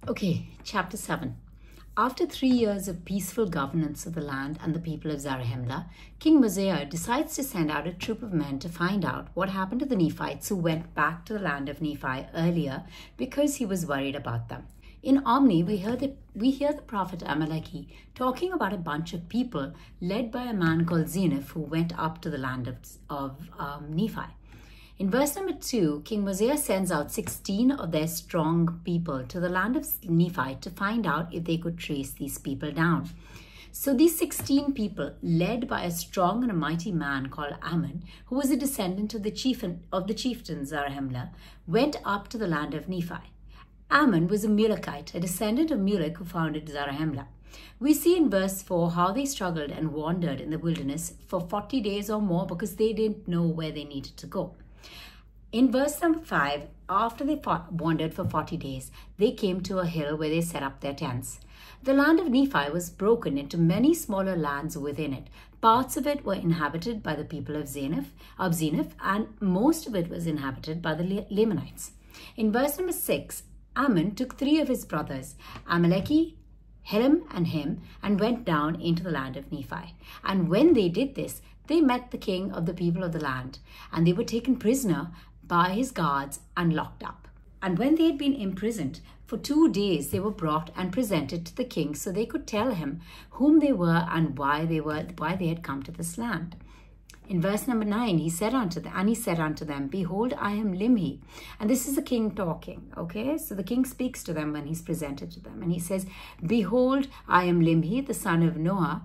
Okay, chapter 7. After 3 years of peaceful governance of the land and the people of Zarahemla, King Mosiah decides to send out a troop of men to find out what happened to the Nephites who went back to the land of Nephi earlier because he was worried about them. In Omni, we hear the prophet Amaleki talking about a bunch of people led by a man called Zeniff who went up to the land of Nephi. In verse number 2, King Mosiah sends out 16 of their strong people to the land of Nephi to find out if they could trace these people down. So these 16 people, led by a strong and a mighty man called Ammon, who was a descendant of the chieftain Zarahemla, went up to the land of Nephi. Ammon was a Mulekite, a descendant of Mulek who founded Zarahemla. We see in verse 4 how they struggled and wandered in the wilderness for 40 days or more because they didn't know where they needed to go. In verse number 5, after they wandered for 40 days, they came to a hill where they set up their tents. The land of Nephi was broken into many smaller lands within it. Parts of it were inhabited by the people of Zeniff, and most of it was inhabited by the Lamanites. In verse number 6, Ammon took 3 of his brothers, Amaleki, Helam, and him, and went down into the land of Nephi. And when they did this, they met the king of the people of the land, and they were taken prisoner by his guards and locked up. And when they had been imprisoned for 2 days, they were brought and presented to the king so they could tell him whom they were and why they had come to this land. In verse number 9, he said unto them, Behold, I am Limhi. And this is the king talking, okay? So the king speaks to them when he's presented to them. And he says, Behold, I am Limhi, the son of Noah,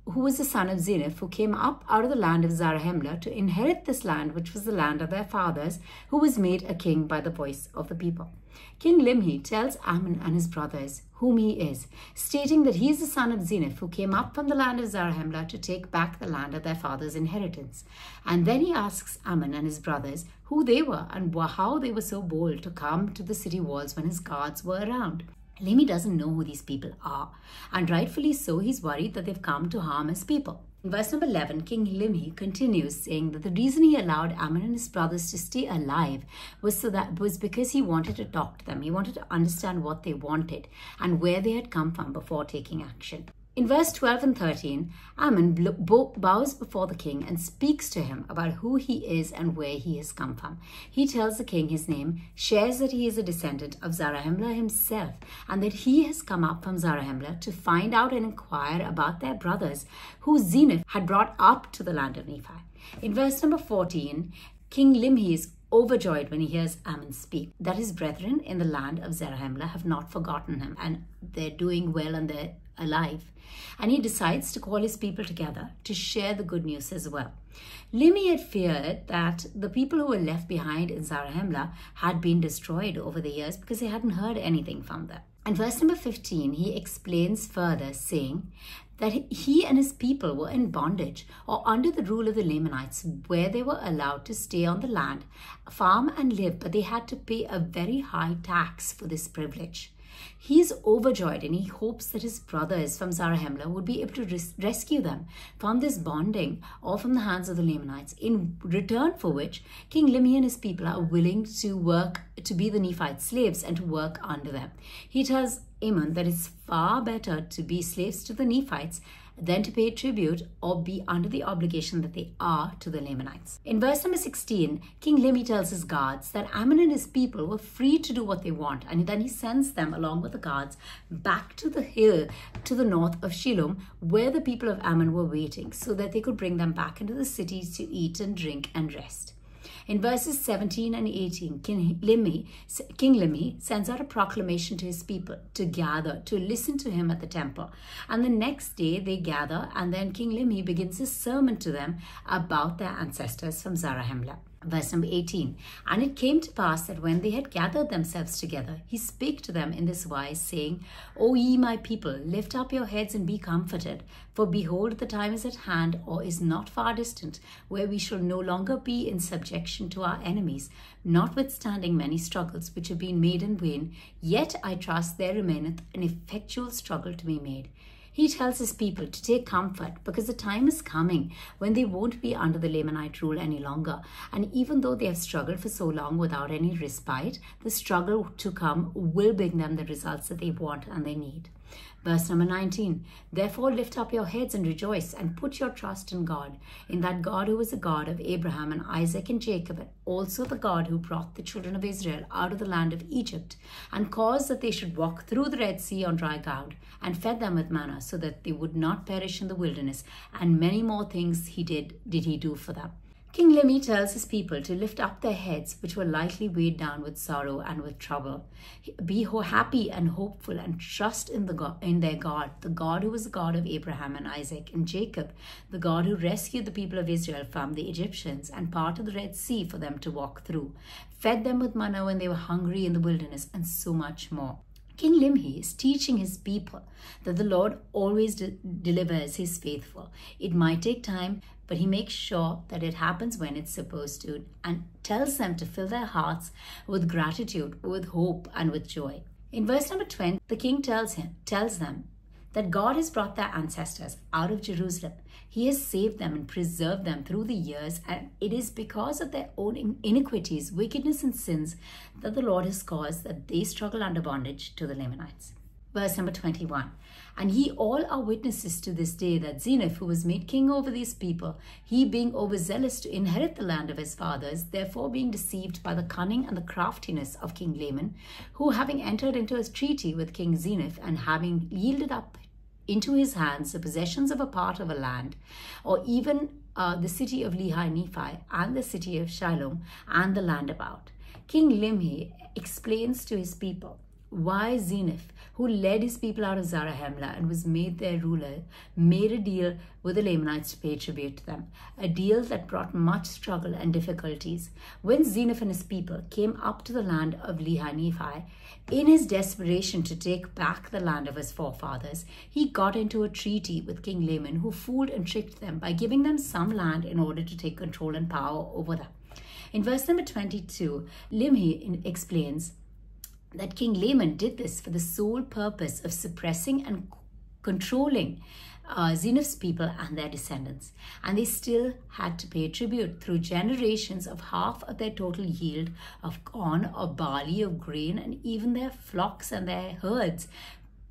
who was the son of Zeniff, who came up out of the land of Zarahemla to inherit this land, which was the land of their fathers, who was made a king by the voice of the people. King Limhi tells Ammon and his brothers whom he is, stating that he is the son of Zeniff, who came up from the land of Zarahemla to take back the land of their father's inheritance. And then he asks Ammon and his brothers who they were and how they were so bold to come to the city walls when his guards were around. Limhi doesn't know who these people are, and rightfully so, he's worried that they've come to harm his people. In verse number 11, King Limhi continues saying that the reason he allowed Ammon and his brothers to stay alive was because he wanted to talk to them. He wanted to understand what they wanted and where they had come from before taking action. In verse 12 and 13, Ammon bows before the king and speaks to him about who he is and where he has come from. He tells the king his name, shares that he is a descendant of Zarahemla himself, and that he has come up from Zarahemla to find out and inquire about their brothers who Zeniff had brought up to the land of Nephi. In verse number 14, King Limhi is overjoyed when he hears Ammon speak, that his brethren in the land of Zarahemla have not forgotten him, and they're doing well and they're alive. And he decides to call his people together to share the good news as well. Limhi had feared that the people who were left behind in Zarahemla had been destroyed over the years because they hadn't heard anything from them. In verse number 15, he explains further, saying that he and his people were in bondage or under the rule of the Lamanites, where they were allowed to stay on the land, farm and live, but they had to pay a very high tax for this privilege. He is overjoyed and he hopes that his brothers from Zarahemla would be able to rescue them from this bonding or from the hands of the Lamanites, in return for which King Limhi and his people are willing to work to be the Nephite slaves and to work under them. He tells Ammon that it's far better to be slaves to the Nephites than to pay tribute or be under the obligation that they are to the Lamanites. In verse number 16, King Limhi tells his guards that Ammon and his people were free to do what they want, and then he sends them along with the guards back to the hill to the north of Shilom, where the people of Ammon were waiting, so that they could bring them back into the cities to eat and drink and rest. In verses 17 and 18, King Limhi sends out a proclamation to his people to gather, to listen to him at the temple. And the next day they gather, and then King Limhi begins his sermon to them about their ancestors from Zarahemla. Verse number 18, And it came to pass that when they had gathered themselves together, he spake to them in this wise, saying, O ye my people, lift up your heads and be comforted. For behold, the time is at hand, or is not far distant, where we shall no longer be in subjection to our enemies, notwithstanding many struggles which have been made in vain. Yet I trust there remaineth an effectual struggle to be made. He tells his people to take comfort because the time is coming when they won't be under the Lamanite rule any longer. And even though they have struggled for so long without any respite, the struggle to come will bring them the results that they want and they need. Verse number 19, therefore lift up your heads and rejoice and put your trust in God, in that God who is the God of Abraham and Isaac and Jacob, and also the God who brought the children of Israel out of the land of Egypt and caused that they should walk through the Red Sea on dry ground and fed them with manna so that they would not perish in the wilderness, and many more things did he do for them. King Limhi tells his people to lift up their heads, which were lightly weighed down with sorrow and with trouble. Be happy and hopeful and trust in their God, the God who was the God of Abraham and Isaac and Jacob, the God who rescued the people of Israel from the Egyptians and parted the Red Sea for them to walk through, fed them with manna when they were hungry in the wilderness, and so much more. King Limhi is teaching his people that the Lord always delivers his faithful. It might take time, but he makes sure that it happens when it's supposed to, and tells them to fill their hearts with gratitude, with hope, and with joy. In verse number 20, the king tells them that God has brought their ancestors out of Jerusalem. He has saved them and preserved them through the years, and it is because of their own iniquities, wickedness, and sins that the Lord has caused that they struggle under bondage to the Lamanites. Verse number 21, and ye all are witnesses to this day that Zeniff, who was made king over these people, he being overzealous to inherit the land of his fathers, therefore being deceived by the cunning and the craftiness of King Ammon, who having entered into a treaty with King Zeniff and having yielded up into his hands the possessions of a part of a land, or even the city of Nephi and the city of Shiloh and the land about. King Limhi explains to his people why Zeniff, who led his people out of Zarahemla and was made their ruler, made a deal with the Lamanites to pay tribute to them, a deal that brought much struggle and difficulties. When Zeniff and his people came up to the land of Nephi, in his desperation to take back the land of his forefathers, he got into a treaty with King Ammon, who fooled and tricked them by giving them some land in order to take control and power over them. In verse number 22, Limhi explains that King Ammon did this for the sole purpose of suppressing and controlling Zeniff's people and their descendants, and they still had to pay tribute through generations of half of their total yield of corn or barley or grain, and even their flocks and their herds.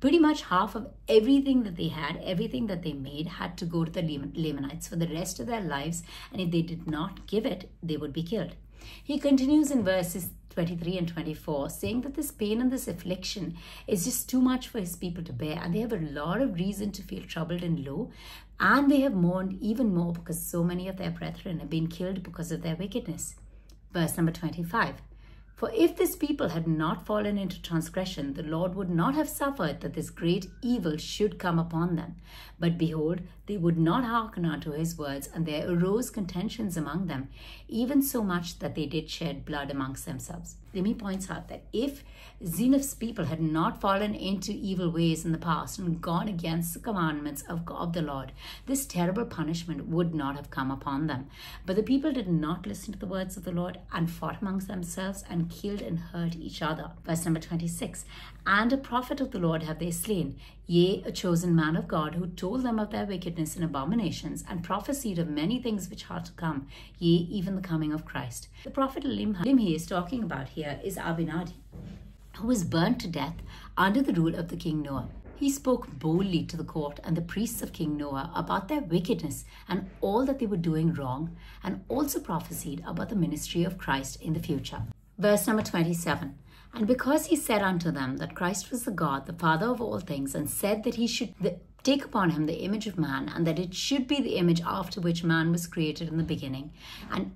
Pretty much half of everything that they had, everything that they made, had to go to the Lamanites for the rest of their lives, and if they did not give it, they would be killed. He continues in verses 23 and 24, saying that this pain and this affliction is just too much for his people to bear, and they have a lot of reason to feel troubled and low, and they have mourned even more because so many of their brethren have been killed because of their wickedness. Verse number 25, for if this people had not fallen into transgression, the Lord would not have suffered that this great evil should come upon them. But behold, they would not hearken unto his words, and there arose contentions among them, even so much that they did shed blood amongst themselves. Limhi points out that if Zeniff's people had not fallen into evil ways in the past and gone against the commandments of the Lord, this terrible punishment would not have come upon them. But the people did not listen to the words of the Lord and fought amongst themselves and killed and hurt each other. Verse number 26, and a prophet of the Lord have they slain, yea, a chosen man of God, who told them of their wickedness and abominations, and prophesied of many things which are to come, yea, even the coming of Christ. The prophet Limhi is talking about here is Abinadi, who was burnt to death under the rule of the King Noah. He spoke boldly to the court and the priests of King Noah about their wickedness and all that they were doing wrong, and also prophesied about the ministry of Christ in the future. Verse number 27, and because he said unto them that Christ was the God, the Father of all things, and said that he should take upon him the image of man, and that it should be the image after which man was created in the beginning,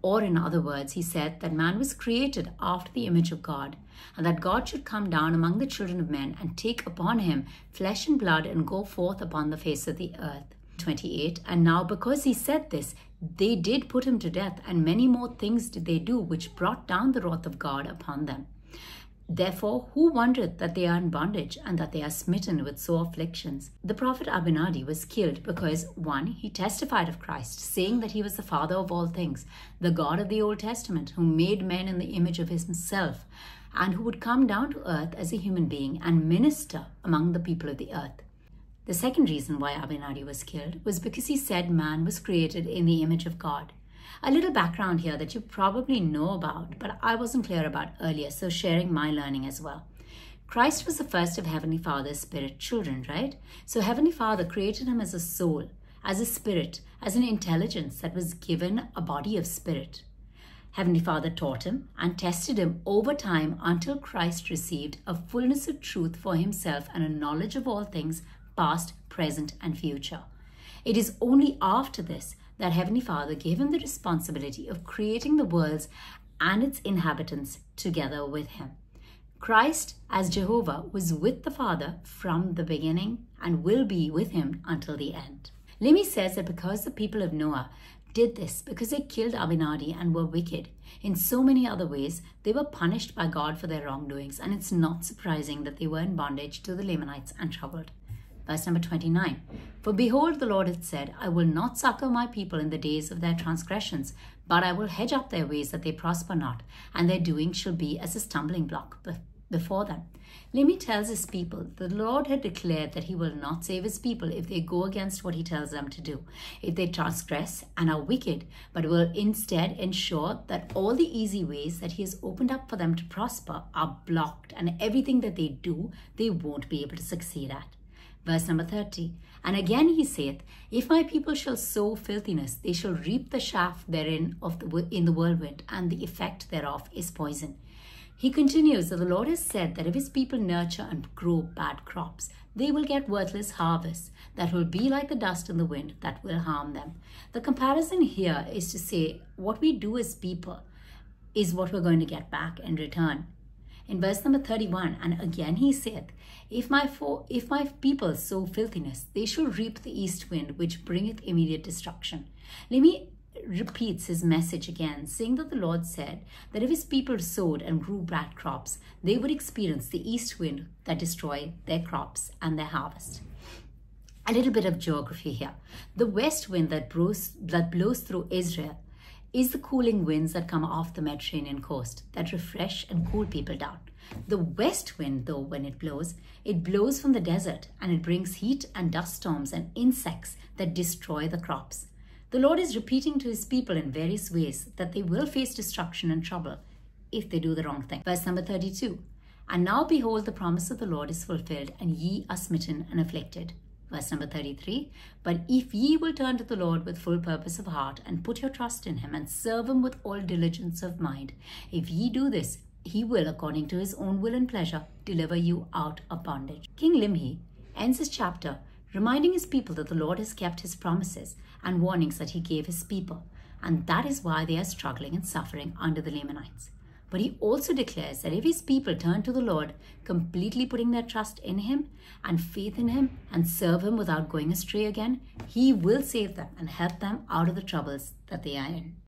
or in other words, he said that man was created after the image of God, and that God should come down among the children of men and take upon him flesh and blood and go forth upon the face of the earth. 28, and now because he said this, they did put him to death, and many more things did they do, which brought down the wrath of God upon them. Therefore, who wondereth that they are in bondage, and that they are smitten with sore afflictions? The prophet Abinadi was killed because, 1, he testified of Christ, saying that he was the Father of all things, the God of the Old Testament, who made men in the image of himself, and who would come down to earth as a human being and minister among the people of the earth. The second reason why Abinadi was killed was because he said man was created in the image of God. A little background here that you probably know about, but I wasn't clear about earlier, so sharing my learning as well. Christ was the first of Heavenly Father's spirit children, right? So Heavenly Father created him as a soul, as a spirit, as an intelligence that was given a body of spirit. Heavenly Father taught him and tested him over time until Christ received a fullness of truth for himself and a knowledge of all things, past, present, and future. It is only after this that Heavenly Father gave him the responsibility of creating the worlds and its inhabitants together with him. Christ, as Jehovah, was with the Father from the beginning and will be with him until the end. Limhi says that because the people of Noah did this, because they killed Abinadi and were wicked in so many other ways, they were punished by God for their wrongdoings, and it's not surprising that they were in bondage to the Lamanites and troubled. Verse number 29, for behold, the Lord had said, I will not succor my people in the days of their transgressions, but I will hedge up their ways that they prosper not, and their doing shall be as a stumbling block before them. Limhi tells his people the Lord had declared that he will not save his people if they go against what he tells them to do, if they transgress and are wicked, but will instead ensure that all the easy ways that he has opened up for them to prosper are blocked, and everything that they do, they won't be able to succeed at. Verse number 30, and again he saith, if my people shall sow filthiness, they shall reap the shaft therein in the whirlwind, and the effect thereof is poison. He continues that the Lord has said that if his people nurture and grow bad crops, they will get worthless harvests that will be like the dust in the wind that will harm them. The comparison here is to say what we do as people is what we're going to get back in return. In verse number 31, and again he saith, if my people sow filthiness, they shall reap the east wind, which bringeth immediate destruction. Limhi repeats his message again, saying that the Lord said that if his people sowed and grew bad crops, they would experience the east wind that destroyed their crops and their harvest. A little bit of geography here. The west wind that blows through Israel is the cooling winds that come off the Mediterranean coast that refresh and cool people down. The west wind, though, when it blows from the desert, and it brings heat and dust storms and insects that destroy the crops. The Lord is repeating to his people in various ways that they will face destruction and trouble if they do the wrong thing. Verse number 32, and now behold, the promise of the Lord is fulfilled, and ye are smitten and afflicted. Verse number 33, but if ye will turn to the Lord with full purpose of heart, and put your trust in him, and serve him with all diligence of mind, if ye do this, he will, according to his own will and pleasure, deliver you out of bondage. King Limhi ends his chapter reminding his people that the Lord has kept his promises and warnings that he gave his people, and that is why they are struggling and suffering under the Lamanites. But he also declares that if his people turn to the Lord, completely putting their trust in him and faith in him and serve him without going astray again, he will save them and help them out of the troubles that they are in.